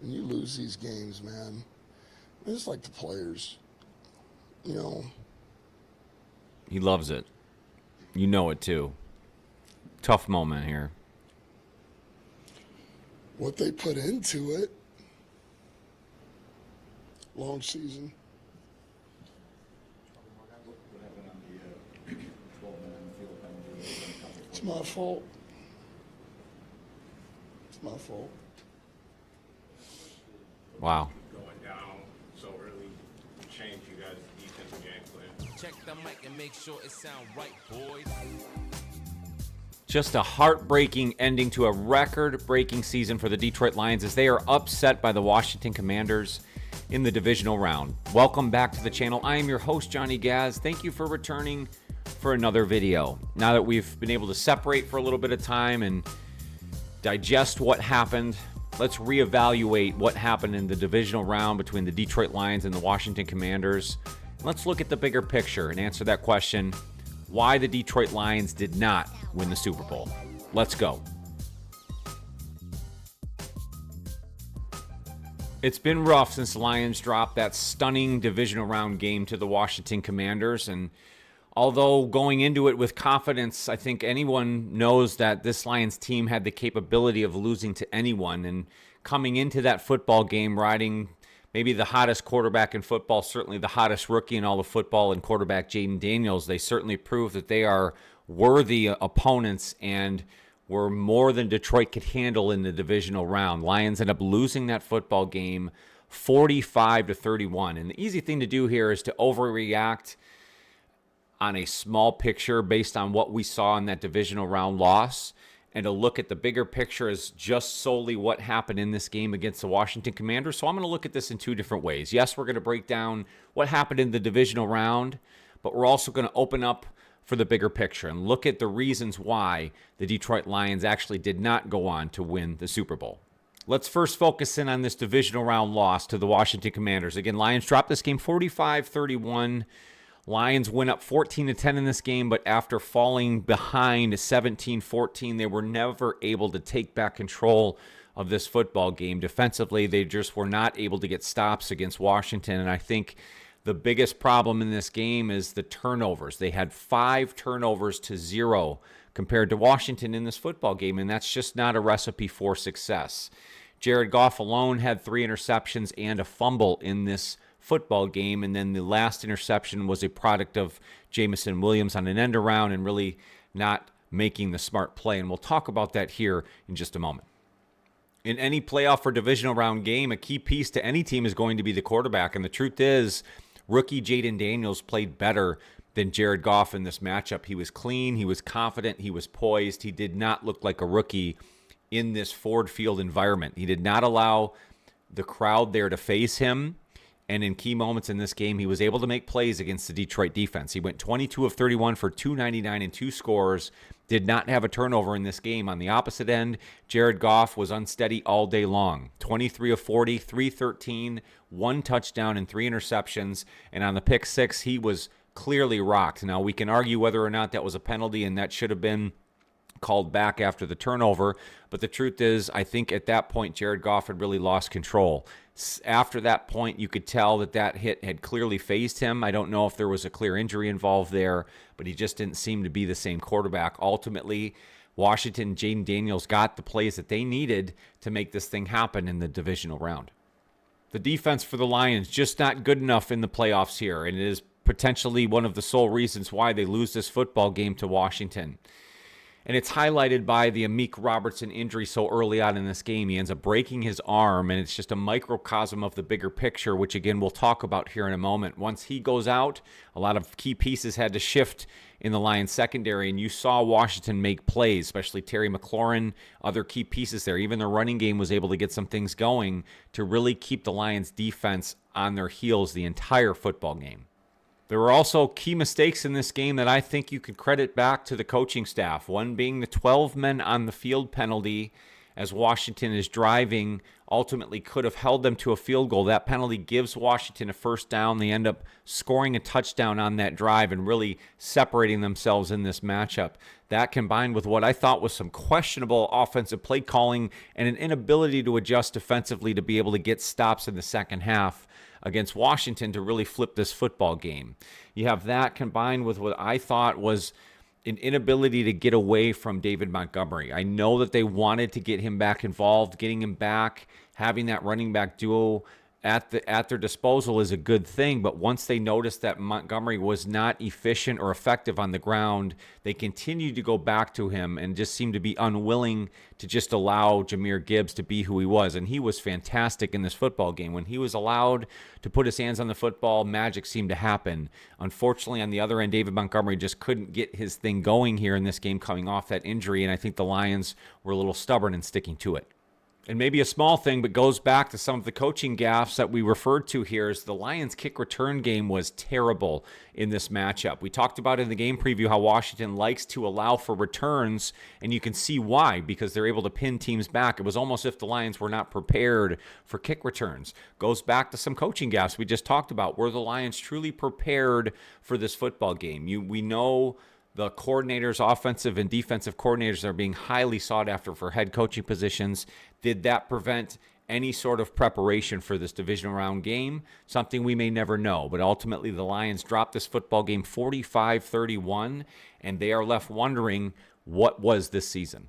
And you lose these games, man. It's like the players, you know. He loves it. You know it too. Tough moment here. What they put into it. Long season. It's my fault. It's my fault. Wow. Going down so early, change you guys' defensive game plan. Check the mic and make sure it sound right, boys. Just a heartbreaking ending to a record-breaking season for the Detroit Lions as they are upset by the Washington Commanders in the divisional round. Welcome back to the channel. I am your host, Johnny Gaz. Thank you for returning for another video. Now that we've been able to separate for a little bit of time and digest what happened, let's reevaluate what happened in the divisional round between the Detroit Lions and the Washington Commanders. Let's look at the bigger picture and answer that question: why the Detroit Lions did not win the Super Bowl. Let's go. It's been rough since the Lions dropped that stunning divisional round game to the Washington Commanders, and although going into it with confidence, I think anyone knows that this Lions team had the capability of losing to anyone, and coming into that football game riding maybe the hottest quarterback in football, certainly the hottest rookie in all of football, and quarterback Jaden Daniels, they certainly proved that they are worthy opponents and were more than Detroit could handle in the divisional round. Lions end up losing that football game 45-31. And the easy thing to do here is to overreact on a small picture based on what we saw in that divisional round loss, and to look at the bigger picture as just solely what happened in this game against the Washington Commanders. So I'm going to look at this in two different ways. Yes, we're going to break down what happened in the divisional round, but we're also going to open up for the bigger picture and look at the reasons why the Detroit Lions actually did not go on to win the Super Bowl. Let's first focus in on this divisional round loss to the Washington Commanders. Again, Lions dropped this game 45-31. Lions went up 14-10 in this game, but after falling behind 17-14, they were never able to take back control of this football game. Defensively, they just were not able to get stops against Washington, and I think the biggest problem in this game is the turnovers. They had 5 turnovers to 0 compared to Washington in this football game, and that's just not a recipe for success. Jared Goff alone had 3 interceptions and a fumble in this football game, and then the last interception was a product of Jamison Williams on an end around and really not making the smart play, and we'll talk about that here in just a moment. In any playoff or divisional round game, a key piece to any team is going to be the quarterback, and the truth is, rookie Jaden Daniels played better than Jared Goff in this matchup. He was clean, he was confident, he was poised. He did not look like a rookie in this Ford Field environment. He did not allow the crowd there to phase him, and in key moments in this game, he was able to make plays against the Detroit defense. He went 22 of 31 for 299 and 2 scores, did not have a turnover in this game. On the opposite end, Jared Goff was unsteady all day long. 23 of 40, 313, 1 touchdown and 3 interceptions. And on the pick 6, he was clearly rocked. Now, we can argue whether or not that was a penalty and that should have been called back after the turnover. But the truth is, I think at that point, Jared Goff had really lost control. After that point, you could tell that that hit had clearly phased him. I don't know if there was a clear injury involved there, but he just didn't seem to be the same quarterback. Ultimately, Washington, Jaden Daniels got the plays that they needed to make this thing happen in the divisional round. The defense for the Lions just not good enough in the playoffs here, and it is potentially one of the sole reasons why they lose this football game to Washington. And it's highlighted by the Amik Robertson injury so early on in this game. He ends up breaking his arm, and it's just a microcosm of the bigger picture, which, again, we'll talk about here in a moment. Once he goes out, a lot of key pieces had to shift in the Lions secondary, and you saw Washington make plays, especially Terry McLaurin, other key pieces there. Even the running game was able to get some things going to really keep the Lions defense on their heels the entire football game. There were also key mistakes in this game that I think you could credit back to the coaching staff, one being the 12 men on the field penalty, as Washington is driving, ultimately could have held them to a field goal. That penalty gives Washington a first down. They end up scoring a touchdown on that drive and really separating themselves in this matchup. That combined with what I thought was some questionable offensive play calling and an inability to adjust defensively to be able to get stops in the second half against Washington to really flip this football game. You have that combined with what I thought was an inability to get away from David Montgomery. I know that they wanted to get him back involved. Getting him back, having that running back duo at their disposal is a good thing, but once they noticed that Montgomery was not efficient or effective on the ground, they continued to go back to him and just seemed to be unwilling to just allow Jahmyr Gibbs to be who he was. And he was fantastic in this football game. When he was allowed to put his hands on the football, magic seemed to happen. Unfortunately, on the other end, David Montgomery just couldn't get his thing going here in this game coming off that injury, and I think the Lions were a little stubborn in sticking to it. And maybe a small thing, but goes back to some of the coaching gaffes that we referred to here, is the Lions' kick return game was terrible in this matchup. We talked about in the game preview how Washington likes to allow for returns, and you can see why, because they're able to pin teams back. It was almost as if the Lions were not prepared for kick returns. Goes back to some coaching gaffes we just talked about. Were the Lions truly prepared for this football game? We know the coordinators, offensive and defensive coordinators, are being highly sought after for head coaching positions. Did that prevent any sort of preparation for this divisional round game? Something we may never know. But ultimately, the Lions dropped this football game 45-31, and they are left wondering, what was this season?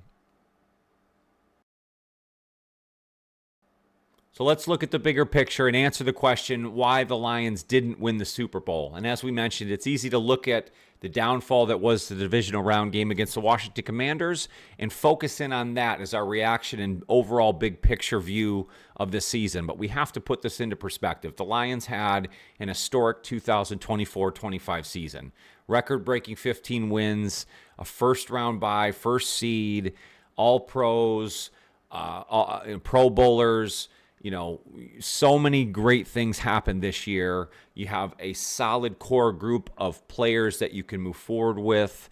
So let's look at the bigger picture and answer the question why the Lions didn't win the Super Bowl. And as we mentioned, it's easy to look at the downfall that was the divisional round game against the Washington Commanders and focus in on that as our reaction and overall big picture view of the season. But we have to put this into perspective. The Lions had an historic 2024-25 season. Record-breaking 15 wins, a first-round bye, first seed, all-pros, Pro Bowlers. You know, so many great things happened this year. You have a solid core group of players that you can move forward with.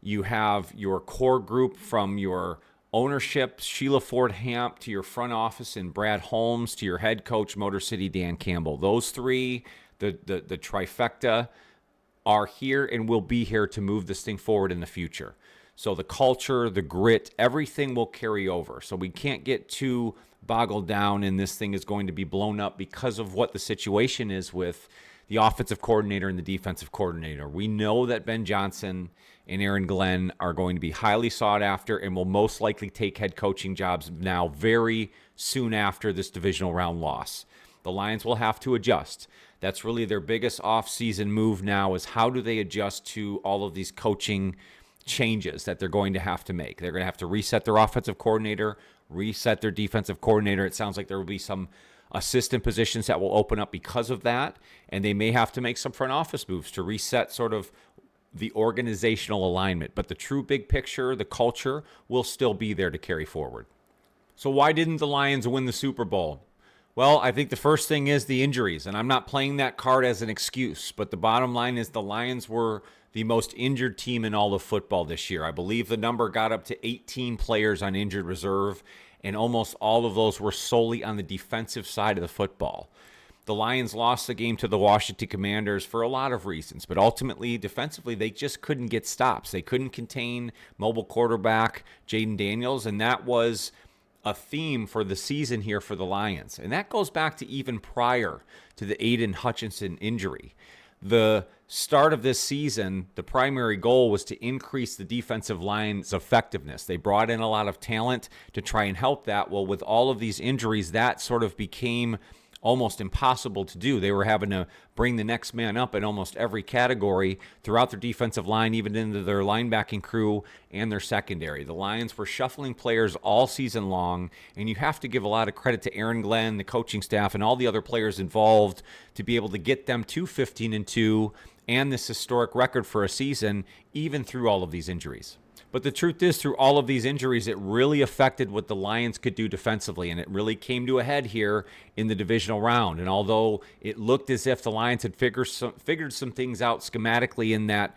You have your core group from your ownership, Sheila Ford Hamp, to your front office and Brad Holmes, to your head coach, Motor City Dan Campbell. Those three, the trifecta, are here and will be here to move this thing forward in the future. So the culture, the grit, everything will carry over. So we can't get too boggled down and this thing is going to be blown up because of what the situation is with the offensive coordinator and the defensive coordinator. We know that Ben Johnson and Aaron Glenn are going to be highly sought after and will most likely take head coaching jobs now very soon after this divisional round loss. The Lions will have to adjust. That's really their biggest offseason move now, is how do they adjust to all of these coaching changes that they're going to have to make. They're going to have to reset their offensive coordinator, reset their defensive coordinator. It sounds like there will be some assistant positions that will open up because of that, and they may have to make some front office moves to reset sort of the organizational alignment. But the true big picture, the culture, will still be there to carry forward. So why didn't the Lions win the Super Bowl? Well, I think the first thing is the injuries, and I'm not playing that card as an excuse, but the bottom line is the Lions were the most injured team in all of football this year. I believe the number got up to 18 players on injured reserve, and almost all of those were solely on the defensive side of the football. The Lions lost the game to the Washington Commanders for a lot of reasons, but ultimately, defensively, they just couldn't get stops. They couldn't contain mobile quarterback Jaden Daniels, and that was a theme for the season here for the Lions. And that goes back to even prior to the Aiden Hutchinson injury. The start of this season, the primary goal was to increase the defensive line's effectiveness. They brought in a lot of talent to try and help that. Well, with all of these injuries, that sort of became almost impossible to do. They were having to bring the next man up in almost every category throughout their defensive line, even into their linebacking crew and their secondary. The Lions were shuffling players all season long, and you have to give a lot of credit to Aaron Glenn, the coaching staff, and all the other players involved to be able to get them to 15-2 and this historic record for a season, even through all of these injuries. But the truth is, through all of these injuries, it really affected what the Lions could do defensively, and it really came to a head here in the divisional round. And although it looked as if the Lions had figured some things out schematically in that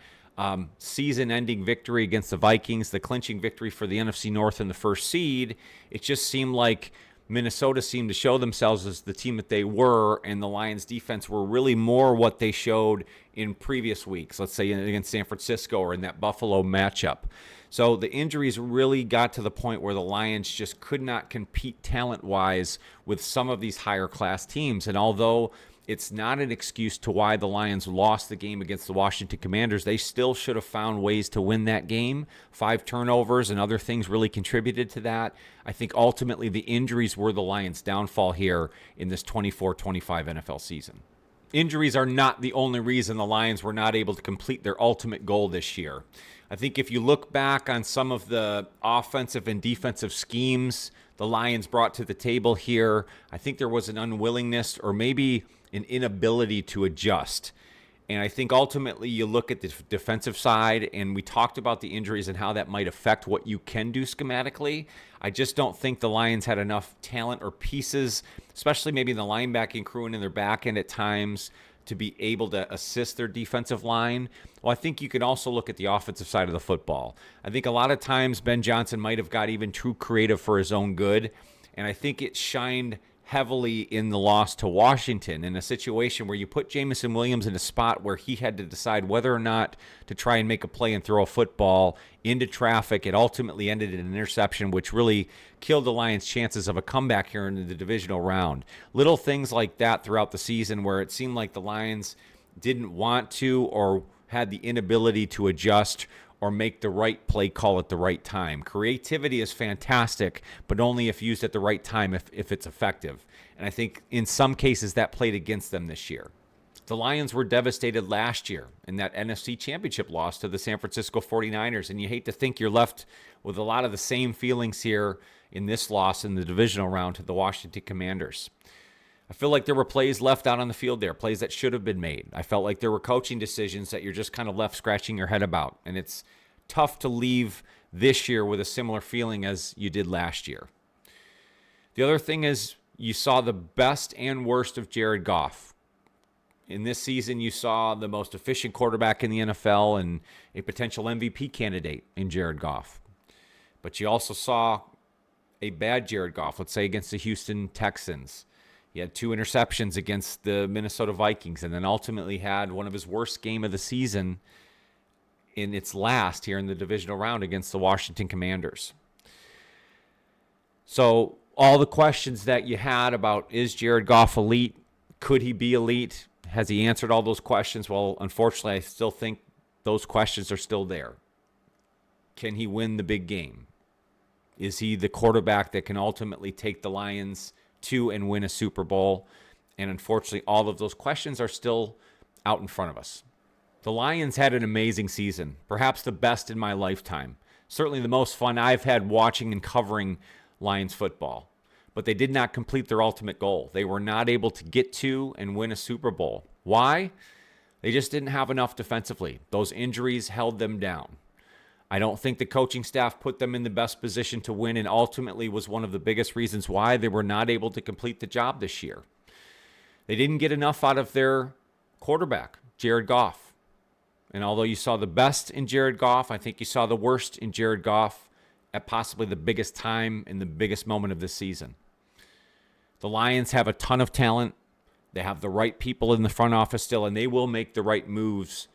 season-ending victory against the Vikings, the clinching victory for the NFC North in the first seed, it just seemed like Minnesota seemed to show themselves as the team that they were, and the Lions defense were really more what they showed in previous weeks, let's say against San Francisco or in that Buffalo matchup. So the injuries really got to the point where the Lions just could not compete talent-wise with some of these higher-class teams. And although it's not an excuse to why the Lions lost the game against the Washington Commanders, they still should have found ways to win that game. 5 turnovers and other things really contributed to that. I think ultimately the injuries were the Lions' downfall here in this 24-25 NFL season. Injuries are not the only reason the Lions were not able to complete their ultimate goal this year. I think if you look back on some of the offensive and defensive schemes the Lions brought to the table here, I think there was an unwillingness or maybe an inability to adjust. And I think ultimately you look at the defensive side, and we talked about the injuries and how that might affect what you can do schematically. I just don't think the Lions had enough talent or pieces, especially maybe in the linebacking crew and in their back end at times, to be able to assist their defensive line. Well, I think you can also look at the offensive side of the football. I think a lot of times Ben Johnson might have got even too creative for his own good, and I think it shined heavily in the loss to Washington in a situation where you put Jamison Williams in a spot where he had to decide whether or not to try and make a play and throw a football into traffic. It ultimately ended in an interception, which really killed the Lions' chances of a comeback here in the divisional round. Little things like that throughout the season where it seemed like the Lions didn't want to or had the inability to adjust or make the right play call at the right time. Creativity is fantastic, but only if used at the right time if it's effective. And I think in some cases that played against them this year. The Lions were devastated last year in that NFC Championship loss to the San Francisco 49ers, and you hate to think you're left with a lot of the same feelings here in this loss in the divisional round to the Washington Commanders. I feel like there were plays left out on the field there, plays that should have been made. I felt like there were coaching decisions that you're just kind of left scratching your head about. And it's tough to leave this year with a similar feeling as you did last year. The other thing is you saw the best and worst of Jared Goff. In this season, you saw the most efficient quarterback in the NFL and a potential MVP candidate in Jared Goff. But you also saw a bad Jared Goff, let's say against the Houston Texans. He had 2 interceptions against the Minnesota Vikings and then ultimately had one of his worst game of the season in its last here in the divisional round against the Washington Commanders. So all the questions that you had about is Jared Goff elite? Could he be elite? Has he answered all those questions? Well, unfortunately, I still think those questions are still there. Can he win the big game? Is he the quarterback that can ultimately take the Lions to and win a Super Bowl? And unfortunately, all of those questions are still out in front of us. The Lions had an amazing season, perhaps the best in my lifetime. Certainly the most fun I've had watching and covering Lions football. But they did not complete their ultimate goal. They were not able to get to and win a Super Bowl. Why? They just didn't have enough defensively. Those injuries held them down. I don't think the coaching staff put them in the best position to win and ultimately was one of the biggest reasons why they were not able to complete the job this year. They didn't get enough out of their quarterback, Jared Goff. And although you saw the best in Jared Goff, I think you saw the worst in Jared Goff at possibly the biggest time and the biggest moment of this season. The Lions have a ton of talent. They have the right people in the front office still, and they will make the right moves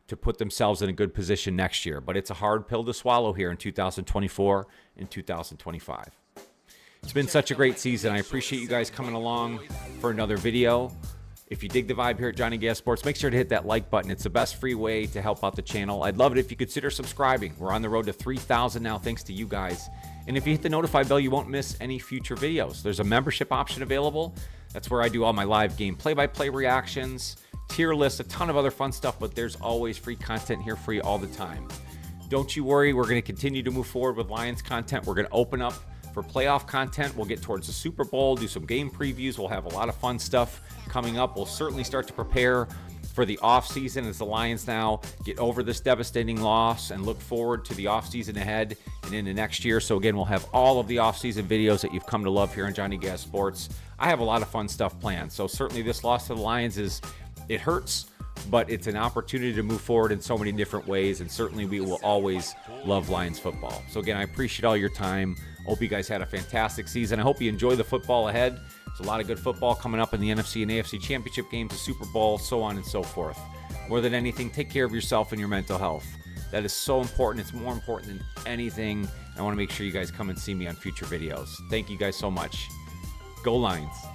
to put themselves in a good position next year. But it's a hard pill to swallow here in 2024 and 2025. It's been such a great season. I appreciate you guys coming along for another video. If you dig the vibe here at Johnny Gas Sports, make sure to hit that like button. It's the best free way to help out the channel. I'd love it if you consider subscribing. We're on the road to 3,000 now, thanks to you guys. And if you hit the notify bell, you won't miss any future videos. There's a membership option available. That's where I do all my live game play-by-play reactions, tier lists, a ton of other fun stuff, but there's always free content here for you all the time. Don't you worry, we're going to continue to move forward with Lions content. We're going to open up for playoff content. We'll get towards the Super Bowl, do some game previews. We'll have a lot of fun stuff coming up. We'll certainly start to prepare for the offseason as the Lions now get over this devastating loss and look forward to the offseason ahead and into next year. So again, we'll have all of the offseason videos that you've come to love here on Johnny Gas Sports. I have a lot of fun stuff planned. So certainly this loss to the Lions it hurts, but it's an opportunity to move forward in so many different ways, and certainly we will always love Lions football. So again, I appreciate all your time. Hope you guys had a fantastic season. I hope you enjoy the football ahead. There's a lot of good football coming up in the NFC and AFC championship games, the Super Bowl, so on and so forth. More than anything, take care of yourself and your mental health. That is so important. It's more important than anything. I want to make sure you guys come and see me on future videos. Thank you guys so much. Go Lions.